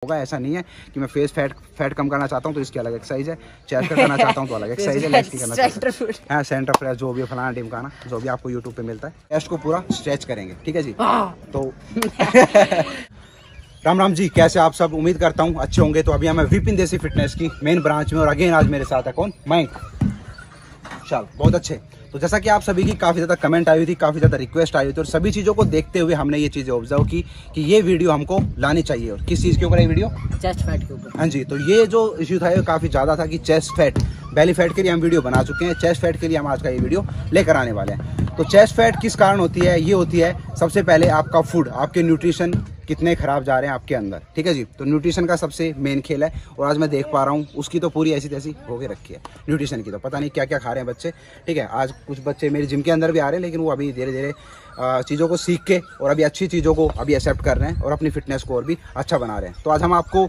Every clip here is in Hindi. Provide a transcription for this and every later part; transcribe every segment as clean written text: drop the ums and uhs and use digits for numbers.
होगा। ऐसा नहीं है कि मैं फेस फैट कम करना चाहता हूँ तो इसकी अलग एक्सरसाइज है, चेस्ट का करना चाहता हूँ तो अलग एक्सरसाइज है, लेग्स की करना चाहता हूँ हाँ सेंटर फ्रेश जो भी फलाना टीम का ना जो भी आपको यूट्यूब पे मिलता है, चेस्ट को पूरा स्ट्रेच करेंगे। ठीक है जी। तो राम राम जी, कैसे आप सब? उम्मीद करता हूँ अच्छे होंगे। तो अभी हमें विपिन देसी फिटनेस की मेन ब्रांच में और अगेन आज मेरे साथ है कौन? मयंक। चल बहुत अच्छे। तो जैसा कि आप सभी की काफ़ी ज़्यादा कमेंट आई हुई थी, काफ़ी ज़्यादा रिक्वेस्ट आई हुई थी और सभी चीज़ों को देखते हुए हमने ये चीज़ें ऑब्जर्व की कि ये वीडियो हमको लानी चाहिए। और किस चीज़ के ऊपर है वीडियो? चेस्ट फैट के ऊपर। हाँ जी। तो ये जो इश्यू था ये काफ़ी ज़्यादा था कि चेस्ट फैट, बेली फैट के लिए हम वीडियो बना चुके हैं, चेस्ट फैट के लिए हम आज का ये वीडियो लेकर आने वाले हैं। तो चेस्ट फैट किस कारण होती है? ये होती है सबसे पहले आपका फूड, आपके न्यूट्रिशन कितने खराब जा रहे हैं आपके अंदर। ठीक है जी। तो न्यूट्रिशन का सबसे मेन खेल है और आज मैं देख पा रहा हूँ उसकी तो पूरी ऐसी तैसी हो के रखी है न्यूट्रिशन की। तो पता नहीं क्या क्या खा रहे हैं बच्चे। ठीक है, आज कुछ बच्चे मेरे जिम के अंदर भी आ रहे हैं लेकिन वो अभी धीरे धीरे चीज़ों को सीख के और अभी अच्छी चीज़ों को अभी एक्सेप्ट कर रहे हैं और अपनी फिटनेस को और भी अच्छा बना रहे हैं। तो आज हम आपको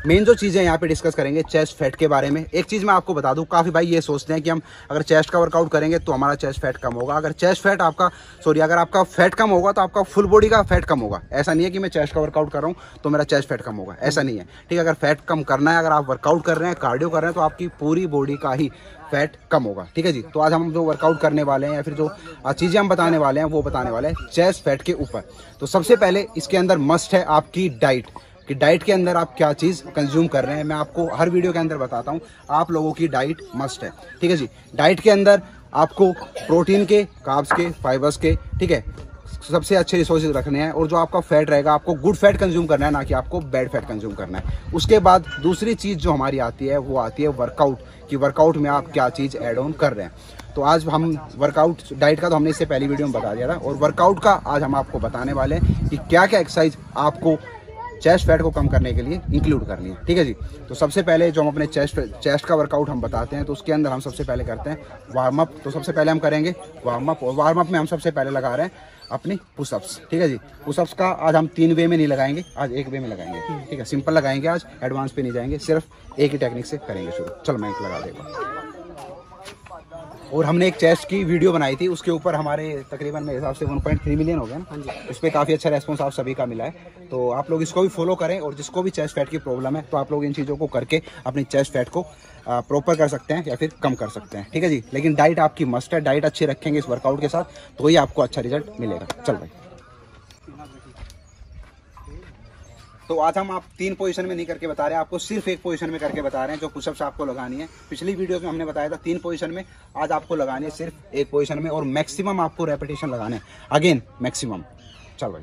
मेन जो चीज़ें यहाँ पे डिस्कस करेंगे चेस्ट फैट के बारे में। एक चीज़ मैं आपको बता दूँ, काफ़ी भाई ये सोचते हैं कि हम अगर चेस्ट का वर्कआउट करेंगे तो हमारा चेस्ट फैट कम होगा। अगर चेस्ट फैट आपका अगर आपका फैट कम होगा तो आपका फुल बॉडी का फैट कम होगा। ऐसा नहीं है कि मैं चेस्ट का वर्कआउट कर रहा हूँ तो मेरा चेस्ट फैट कम होगा, ऐसा नहीं है। ठीक है, अगर फैट कम करना है, अगर आप वर्कआउट कर रहे हैं, कार्डियो कर रहे हैं तो आपकी पूरी बॉडी का ही फैट कम होगा। ठीक है जी। तो आज हम जो वर्कआउट करने वाले हैं या फिर जो चीज़ें हम बताने वाले हैं वो बताने वाले हैं चेस्ट फैट के ऊपर। तो सबसे पहले इसके अंदर मस्ट है आपकी डाइट, कि डाइट के अंदर आप क्या चीज़ कंज्यूम कर रहे हैं। मैं आपको हर वीडियो के अंदर बताता हूँ, आप लोगों की डाइट मस्ट है। ठीक है जी। डाइट के अंदर आपको प्रोटीन के, कार्ब्स के, फाइबर्स के, ठीक है, सबसे अच्छे रिसोर्सेज रखने हैं और जो आपका फैट रहेगा आपको गुड फैट कंज्यूम करना है, ना कि आपको बैड फैट कंज्यूम करना है। उसके बाद दूसरी चीज़ जो हमारी आती है वो आती है वर्कआउट, कि वर्कआउट में आप क्या चीज़ ऐड ऑन कर रहे हैं। तो आज हम वर्कआउट, डाइट का तो हमने इससे पहली वीडियो में बता दिया था और वर्कआउट का आज हम आपको बताने वाले हैं कि क्या क्या एक्सरसाइज आपको चेस्ट फैट को कम करने के लिए इंक्लूड करनी है। ठीक है जी। तो सबसे पहले जो हम अपने चेस्ट का वर्कआउट हम बताते हैं तो उसके अंदर हम सबसे पहले करते हैं वार्म अप। तो सबसे पहले हम करेंगे वार्म अप और वार्म अप में हम सबसे पहले लगा रहे हैं अपनी पुशअप्स। ठीक है जी। पुशअप्स का आज हम 3 वे में नहीं लगाएंगे, आज 1 वे में लगाएंगे। ठीक है, सिंपल लगाएंगे, आज एडवांस पे नहीं जाएंगे, सिर्फ एक ही टेक्निक से करेंगे शुरू। चल मैं एक लगा देगा। और हमने एक चेस्ट की वीडियो बनाई थी, उसके ऊपर हमारे तकरीबन मेरे हिसाब से 1.3 मिलियन हो गया ना। हाँ जी। उस पर काफ़ी अच्छा रेस्पॉन्स आप सभी का मिला है। तो आप लोग इसको भी फॉलो करें और जिसको भी चेस्ट फैट की प्रॉब्लम है तो आप लोग इन चीज़ों को करके अपनी चेस्ट फैट को प्रॉपर कर सकते हैं या फिर कम कर सकते हैं। ठीक है जी। लेकिन डाइट आपकी मस्ट है, डाइट अच्छी रखेंगे इस वर्कआउट के साथ तो ही आपको अच्छा रिजल्ट मिलेगा। चल भाई। तो आज हम आप 3 पोजीशन में नहीं करके बता रहे हैं, आपको सिर्फ एक पोजीशन में करके बता रहे हैं। जो पुशअप्स आपको लगानी है, पिछली वीडियो में हमने बताया था 3 पोजीशन में, आज आपको लगानी है सिर्फ एक पोजीशन में और मैक्सिमम आपको रेपिटेशन लगाने हैं। Again maximum. चल भाई।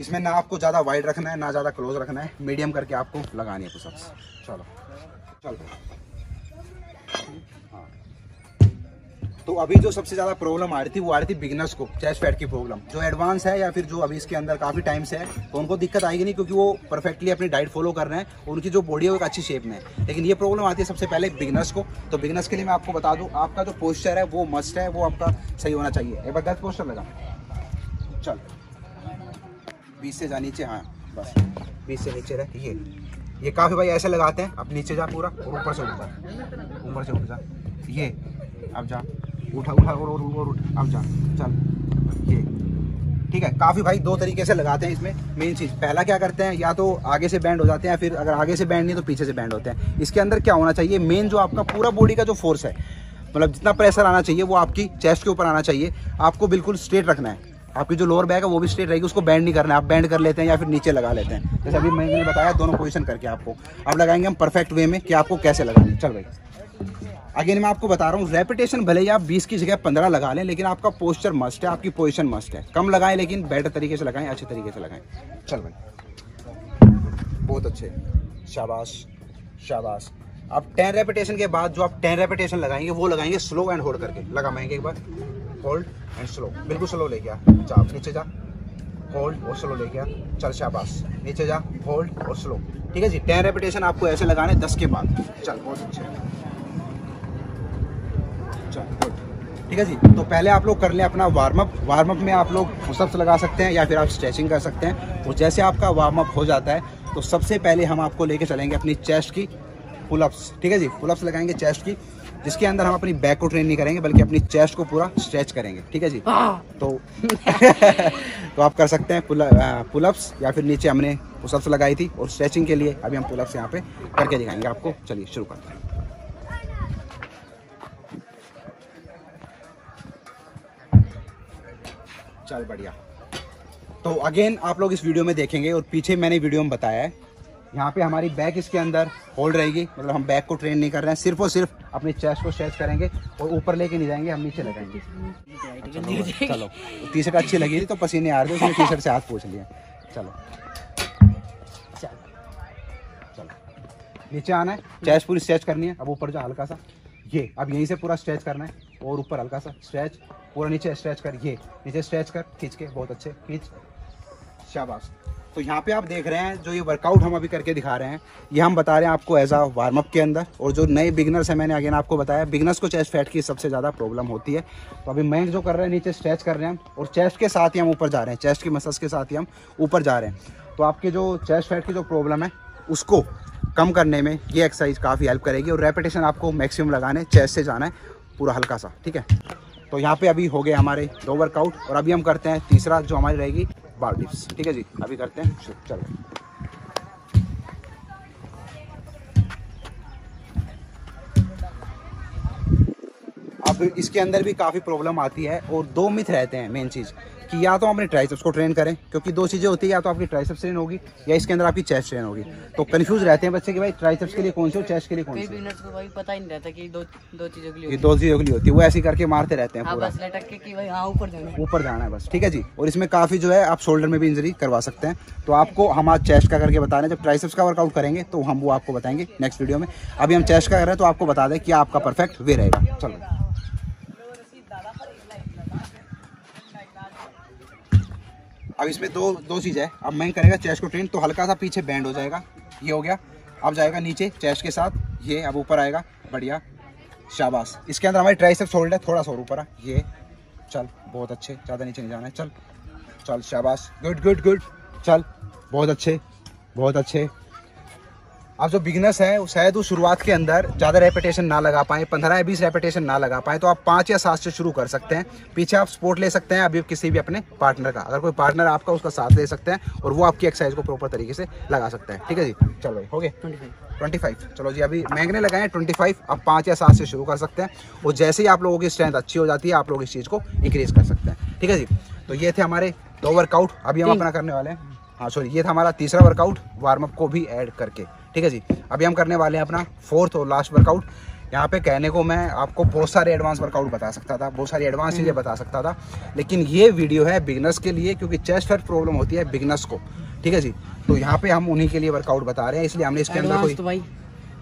इसमें ना आपको ज़्यादा वाइड रखना है ना ज़्यादा क्लोज रखना है, मीडियम करके आपको लगानी है पुशअप्स। चलो चल भाई। तो अभी जो सबसे ज़्यादा प्रॉब्लम आ रही थी वो आ रही थी बिगिनर्स को, चेस्ट फैट की प्रॉब्लम। जो एडवांस है या फिर जो अभी इसके अंदर काफ़ी टाइम से है तो उनको दिक्कत आएगी नहीं, क्योंकि वो परफेक्टली अपनी डाइट फॉलो कर रहे हैं, उनकी जो बॉडी है वो एक अच्छी शेप में है। लेकिन ये प्रॉब्लम आती है सबसे पहले बिगिनर्स को। तो बिगिनर्स के लिए मैं आपको बता दूँ, आपका जो पोस्चर है वो मस्ट है, वो आपका सही होना चाहिए। एक बार गलत पोस्चर लगा, चल 20 से जा नीचे, हाँ बस 20 से नीचे रह। ये काफ़ी भाई ऐसे लगाते हैं, अब नीचे जा पूरा और ऊपर से उठ जा, ये अब जा, उठा और उठ, अब जा, चल ये। ठीक है, काफ़ी भाई 2 तरीके से लगाते हैं इसमें। मेन चीज़ पहला क्या करते हैं, या तो आगे से बैंड हो जाते हैं, फिर अगर आगे से बैंड नहीं तो पीछे से बैंड होते हैं। इसके अंदर क्या होना चाहिए, मेन जो आपका पूरा बॉडी का जो फोर्स है, मतलब जितना प्रेशर आना चाहिए वो आपकी चेस्ट के ऊपर आना चाहिए। आपको बिल्कुल स्ट्रेट रखना है, आपकी जो लोअर बैक है वो भी स्ट्रेट रहेगी, उसको बैंड नहीं करना है। आप बैंड कर लेते हैं या फिर नीचे लगा लेते हैं, जैसे अभी मैंने बताया दोनों पोजीशन करके आपको अब लगाएंगे हम परफेक्ट वे में कि आपको कैसे लगानी है। चल भाई। अगेन मैं आपको बता रहा हूँ, रेपिटेशन भले ही आप 20 की जगह 15 लगा लें, लेकिन आपका पोस्चर मस्ट है, आपकी पोजीशन मस्ट है। कम लगाएं लेकिन बेटर तरीके से लगाएं, अच्छे तरीके से लगाएं। चल भाई, बहुत अच्छे, शाबाश शाबाश। अब 10 रेपिटेशन के बाद जो आप 10 रेपिटेशन लगाएंगे वो लगाएंगे स्लो एंड होल्ड करके। लगाएंगे एक बार, होल्ड एंड स्लो, बिल्कुल स्लो लेके आ, जा नीचे जा, होल्ड और स्लो लेके आ, चल शाबाश, नीचे जा, होल्ड और स्लो। ठीक है जी। 10 रेपिटेशन आपको ऐसे लगाने 10 के बाद। चल बहुत अच्छे, ठीक है जी। तो पहले आप लोग कर लें अपना वार्म अप। वार्म अप में आप लोग पुशअप्स लगा सकते हैं या फिर आप स्ट्रेचिंग कर सकते हैं। और जैसे आपका वार्म अप हो जाता है तो सबसे पहले हम आपको लेके चलेंगे अपनी चेस्ट की पुलअप्स। ठीक है जी, पुलअप्स लगाएंगे चेस्ट की। जिसके अंदर हम अपनी बैक को ट्रेन नहीं करेंगे बल्कि अपनी चेस्ट को पूरा स्ट्रेच करेंगे, ठीक है जी। तो तो आप कर सकते हैं पुलअप्स या फिर नीचे हमने पुशअप्स लगाई थी और स्ट्रेचिंग के लिए अभी हम पुलअप्स यहाँ पे करके दिखाएंगे आपको। चलिए शुरू करते हैं। चल बढ़िया। तो अगेन आप लोग इस वीडियो में देखेंगे और पीछे मैंने वीडियो में बताया है, यहाँ पे हमारी बैक इसके अंदर होल्ड रहेगी, मतलब हम बैक को ट्रेन नहीं कर रहे हैं, सिर्फ और सिर्फ अपनी चेस्ट को स्ट्रेच करेंगे और ऊपर लेके नहीं जाएंगे, हम नीचे लगाएंगे। चलो टी शर्ट अच्छी लगी थी तो पसीने आ रहे थे, उसने टी शर्ट से हाथ पोंछ लिया। चलो चलो नीचे आना है, चेस्ट पूरी स्ट्रेच करनी है। अब ऊपर जो हल्का सा ये, अब यहीं से पूरा स्ट्रेच करना है और ऊपर हल्का सा स्ट्रेच, पूरा नीचे स्ट्रेच कर, ये नीचे स्ट्रेच कर, खींच के, बहुत अच्छे, खींच, शाबाश। तो यहाँ पे आप देख रहे हैं जो ये वर्कआउट हम अभी करके दिखा रहे हैं, ये हम बता रहे हैं आपको एज आ वार्म अप के अंदर। और जो नए बिगनर्स हैं, मैंने अगेन आपको बताया, बिगनर्स को चेस्ट फैट की सबसे ज़्यादा प्रॉब्लम होती है। तो अभी मैं जो कर रहे हैं, नीचे स्ट्रेच कर रहे हैं हम और चेस्ट के साथ ही हम ऊपर जा रहे हैं, चेस्ट की मसल्स के साथ ही हम ऊपर जा रहे हैं। तो आपके जो चेस्ट फैट की जो प्रॉब्लम है उसको कम करने में ये एक्सरसाइज काफ़ी हेल्प करेगी। और रेपिटेशन आपको मैक्सिमम लगाने, चेस्ट से जाना है पूरा हल्का सा, ठीक है। तो यहाँ पे अभी हो गए हमारे 2 वर्कआउट और अभी हम करते हैं तीसरा जो हमारी रहेगी बार डिप्स, ठीक है जी। अभी करते हैं, चलो। अब इसके अंदर भी काफ़ी प्रॉब्लम आती है और 2 मिथ रहते हैं मेन चीज़, कि या तो हम अपने ट्राइसेप्स को ट्रेन करें, क्योंकि 2 चीज़ें होती है, या तो आपकी ट्राइसेप्स ट्रेन होगी या इसके अंदर आपकी चेस्ट ट्रेन होगी। तो कंफ्यूज रहते हैं बच्चे कि भाई ट्राइसेप्स के लिए कौन सी और चेस्ट के लिए कौन सी। बिगिनर्स को भाई पता ही नहीं रहता कि दो चीज़ों के लिए, ये 2 चीज़ों के लिए होती है, वो ऐसे करके मारते रहते हैं पूरा, बस लटक के कि भाई हाँ ऊपर जाना है बस, ठीक है जी। और इसमें काफ़ी जो है आप शोल्डर में भी इंजरी करवा सकते हैं। तो आपको हम आज चेस्ट का करके बता रहे हैं, जब ट्राइसेप्स का वर्कआउट करेंगे तो हम वो आपको बताएंगे नेक्स्ट वीडियो में। अभी हम चेस्ट का कर रहे हैं तो आपको बता दें कि आपका परफेक्ट वे रहेगा। चलो अब इसमें दो चीज़ है। अब मैं करेगा चेस्ट को ट्रेन, तो हल्का सा पीछे बैंड हो जाएगा, ये हो गया। अब जाएगा नीचे चेस्ट के साथ, ये अब ऊपर आएगा, बढ़िया, शाबाश। इसके अंदर हमारी ट्राइसेप्स होल्ड है, थोड़ा सा और ऊपर है, ये, चल बहुत अच्छे, ज़्यादा नीचे नहीं जाना है, चल चल, शाबाश, गुड गुड गुड, चल बहुत अच्छे बहुत अच्छे। अब जो बिगनर्स हैं वो शायद वो शुरुआत के अंदर ज़्यादा रेपिटेशन ना लगा पाएँ, 15 या 20 रेपिटेशन ना लगा पाएँ, तो आप 5 या 7 से शुरू कर सकते हैं। पीछे आप सपोर्ट ले सकते हैं अभी किसी भी अपने पार्टनर का, अगर कोई पार्टनर आपका, उसका साथ ले सकते हैं और वो आपकी एक्सरसाइज को प्रॉपर तरीके से लगा सकते हैं, ठीक है जी। चलो भाई हो गए 25। चलो जी, अभी मैंने लगाए हैं 25, अब 5 या 7 से शुरू कर सकते हैं और जैसे ही आप लोगों की स्ट्रेंथ अच्छी हो जाती है आप लोग इस चीज़ को इंक्रीज कर सकते हैं, ठीक है जी। तो ये थे हमारे 2 वर्कआउट, अभी हम अपना करने वाले हैं, हाँ सॉरी, ये था हमारा तीसरा वर्कआउट वार्म अप को भी ऐड करके, ठीक है जी। अभी हम करने वाले हैं अपना 4th और लास्ट वर्कआउट। यहाँ पे कहने को मैं आपको बहुत सारे एडवांस वर्कआउट बता सकता था, बहुत सारी एडवांस चीज़ें बता सकता था, लेकिन ये वीडियो है बिगनर्स के लिए, क्योंकि चेस्ट फैट प्रॉब्लम होती है बिगनर्स को, ठीक है जी। तो यहाँ पे हम उन्हीं के लिए वर्कआउट बता रहे हैं, इसलिए हमने इसके अंदर कोई, तो भाई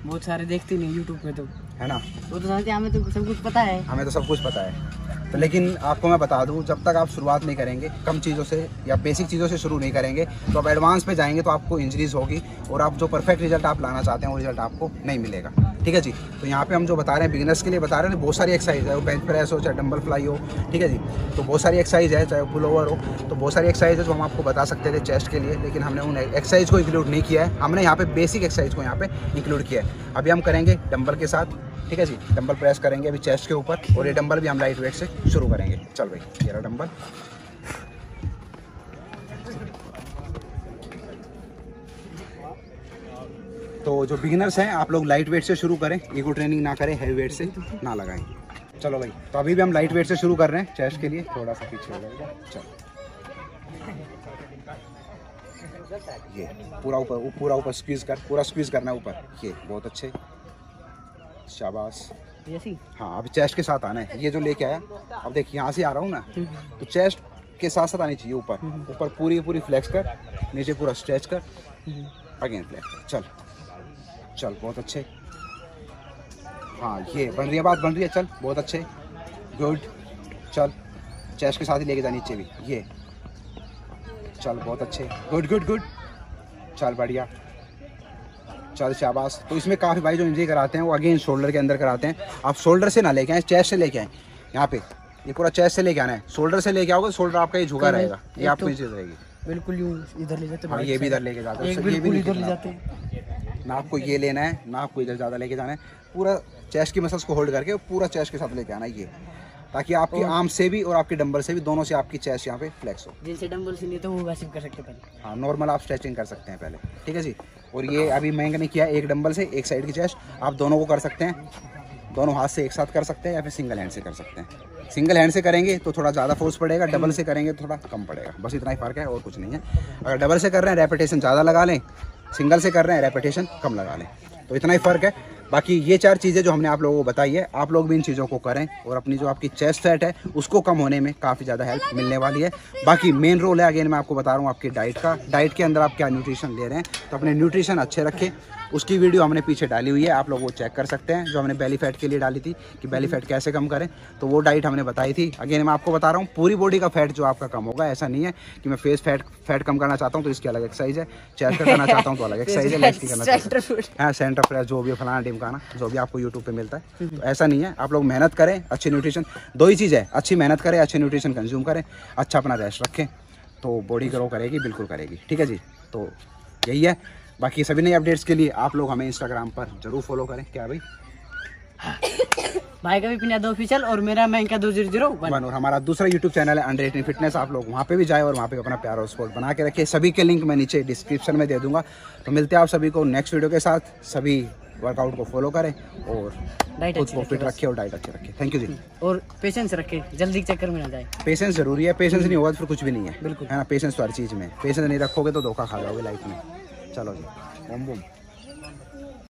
बहुत सारे देखते नहीं यूट्यूब पे, तो है ना, वो तो जानते हैं, हमें तो सब कुछ पता है, हमें तो सब कुछ पता है। तो लेकिन आपको मैं बता दूं, जब तक आप शुरुआत नहीं करेंगे कम चीज़ों से या बेसिक चीज़ों से शुरू नहीं करेंगे, तो आप एडवांस पे जाएंगे तो आपको इंजरीज होगी और आप जो परफेक्ट रिजल्ट आप लाना चाहते हैं वो रिजल्ट आपको नहीं मिलेगा, ठीक है जी। तो यहाँ पे हम जो बता रहे हैं बिगिनर्स के लिए बता रहे हैं, बहुत सारी एक्सरसाइज है, वो बेंच प्रेस हो चाहे डंबल फ्लाई हो, ठीक है जी। तो बहुत सारी एक्सरसाइज है, चाहे पुल ओवर हो, तो बहुत सारी एक्सरसाइज है जो हम आपको बता सकते थे चेस्ट के लिए, लेकिन हमने उन एक्सरसाइज को इंक्लूड नहीं किया है। हमने यहाँ पे बेसिक एक्सरसाइज को यहाँ पे इंक्लूड किया है। अभी हम करेंगे डंबल के साथ, ठीक है जी, डंबल प्रेस करेंगे अभी चेस्ट के ऊपर, और ये डंबल भी हम लाइट वेट से शुरू करेंगे। चल भाई, ये रहा डंबल, तो जो बिगिनर्स हैं आप लोग लाइट वेट से शुरू करें, ईगो ट्रेनिंग ना करें, हैवी वेट से ना लगाएं। चलो भाई, तो अभी भी हम लाइट वेट से शुरू कर रहे हैं चेस्ट के लिए, थोड़ा सा पीछे हो जाएगा, चलो ये पूरा ऊपर स्क्वीज कर, पूरा स्क्वीज करना है ऊपर, ये बहुत अच्छे, शाबाश। हाँ, अब चेस्ट के साथ आना है, ये जो लेके आया, अब देखिए यहाँ से आ रहा हूँ ना, तो चेस्ट के साथ साथ आनी चाहिए ऊपर पूरी फ्लेक्स कर, नीचे पूरा स्ट्रेच कर, अगेन फ्लेक्स कर, चल चल बहुत अच्छे। हाँ, ये बन रही है, बात बन रही है, चल बहुत अच्छे, गुड, चल चेस्ट के साथ ही लेके जा नीचे भी, ये चल बहुत अच्छे, गुड गुड गुड, चल बढ़िया, चल शाबाश। तो इसमें काफ़ी भाई जो इंजरी कराते हैं वो अगेन शोल्डर के अंदर कराते हैं। आप शोल्डर से ना लेके आए, चेस्ट से लेके आए, यहाँ पे ये पूरा चेस्ट से लेके आना है, शोल्डर से लेके आओगे, शोल्डर आपका ये झुका रहेगा, ये आपको नीचे रहेगी, बिल्कुल यूं इधर ले जाते हैं। हाँ, ये भी इधर लेके जाते हैं, ये भी इधर ले जाते हैं। ना आपको ये लेना है, ना आपको इधर ज़्यादा लेके जाना है। पूरा चेस्ट की मसल्स को होल्ड करके पूरा चेस्ट के साथ लेके आना है ये, ताकि आपकी आर्म से भी और आपके डंबल से भी, दोनों से आपकी चेस्ट यहाँ पे फ्लेक्स हो। जिनसे डंबल से नहीं तो वो वैसे भी कर सकते हैं पहले। हाँ, नॉर्मल आप स्ट्रेचिंग कर सकते हैं पहले, ठीक है जी। और ये अभी मैंने नहीं किया, एक डंबल से एक साइड की चेस्ट, आप दोनों को कर सकते हैं, दोनों हाथ से एक साथ कर सकते हैं, या फिर सिंगल हैंड से कर सकते हैं। सिंगल हैंड से करेंगे तो थोड़ा ज़्यादा फोर्स पड़ेगा, डबल से करेंगे तो थोड़ा कम पड़ेगा, बस इतना ही फ़र्क है और कुछ नहीं है। अगर डबल से कर रहे हैं रेपिटेशन ज़्यादा लगा लें, सिंगल से कर रहे हैं रेपिटेशन कम लगा लें, तो इतना ही फ़र्क है। बाकी ये 4 चीज़ें जो हमने आप लोगों को बताई है, आप लोग भी इन चीज़ों को करें और अपनी जो आपकी चेस्ट फैट है उसको कम होने में काफ़ी ज़्यादा हेल्प मिलने वाली है। बाकी मेन रोल है, अगेन मैं आपको बता रहा हूँ, आपकी डाइट का। डाइट के अंदर आप क्या न्यूट्रिशन ले रहे हैं, तो अपने न्यूट्रिशन अच्छे रखें। उसकी वीडियो हमने पीछे डाली हुई है, आप लोग वो चेक कर सकते हैं, जो हमने बेली फैट के लिए डाली थी कि बेली फैट कैसे कम करें, तो वो डाइट हमने बताई थी। अगेन मैं आपको बता रहा हूँ, पूरी बॉडी का फैट जो आपका कम होगा, ऐसा नहीं है कि मैं फेस फैट कम करना चाहता हूँ तो इसकी अलग एक्सरसाइज है, चेस्ट का करना चाहता हूँ तो अलग एक्सरसाइज है, लेग्स की करना चाहता हूँ, हाँ सेंटर फ्रेश जो भी फलाना टिमकाना जो भी आपको यूट्यूब पे मिलता है, तो ऐसा नहीं है। आप लोग मेहनत करें, अच्छी न्यूट्रिशन, 2 ही चीज़ है, अच्छी मेहनत करें, अच्छे न्यूट्रिशन कंज्यूम करें, अच्छा अपना रेस्ट रखें, तो बॉडी ग्रो करेगी, बिल्कुल करेगी, ठीक है जी। तो यही है। बाकी सभी नए अपडेट्स के लिए आप लोग हमें इंस्टाग्राम पर जरूर फॉलो करें। क्या भाई? भाई का भी पिना 2 ऑफिशियल और मेरा मैं का 2001 और हमारा दूसरा यूट्यूब चैनल है अंडर 18 फिटनेस। आप लोग वहाँ पे भी जाए और वहाँ पे अपना प्यारा और स्पोर्ट बना के रखें। सभी के लिंक मैं नीचे डिस्क्रिप्शन में दे दूंगा। तो मिलते हैं आप सभी को नेक्स्ट वीडियो के साथ। सभी वर्कआउट को फॉलो करें और डाइट खुद को फिट रखें और डाइट अच्छी रखें। थैंक यू जी। और पेशेंस रखें, जल्दी चक्कर में ना जाए। पेशेंस जरूरी है, पेशेंस नहीं होगा तो फिर कुछ भी नहीं है, बिल्कुल है ना। पेशेंस तो हर चीज़ में, पेशेंस नहीं रखोगे तो धोखा खा जाओगे लाइफ में। चलो जी, बूम बूम।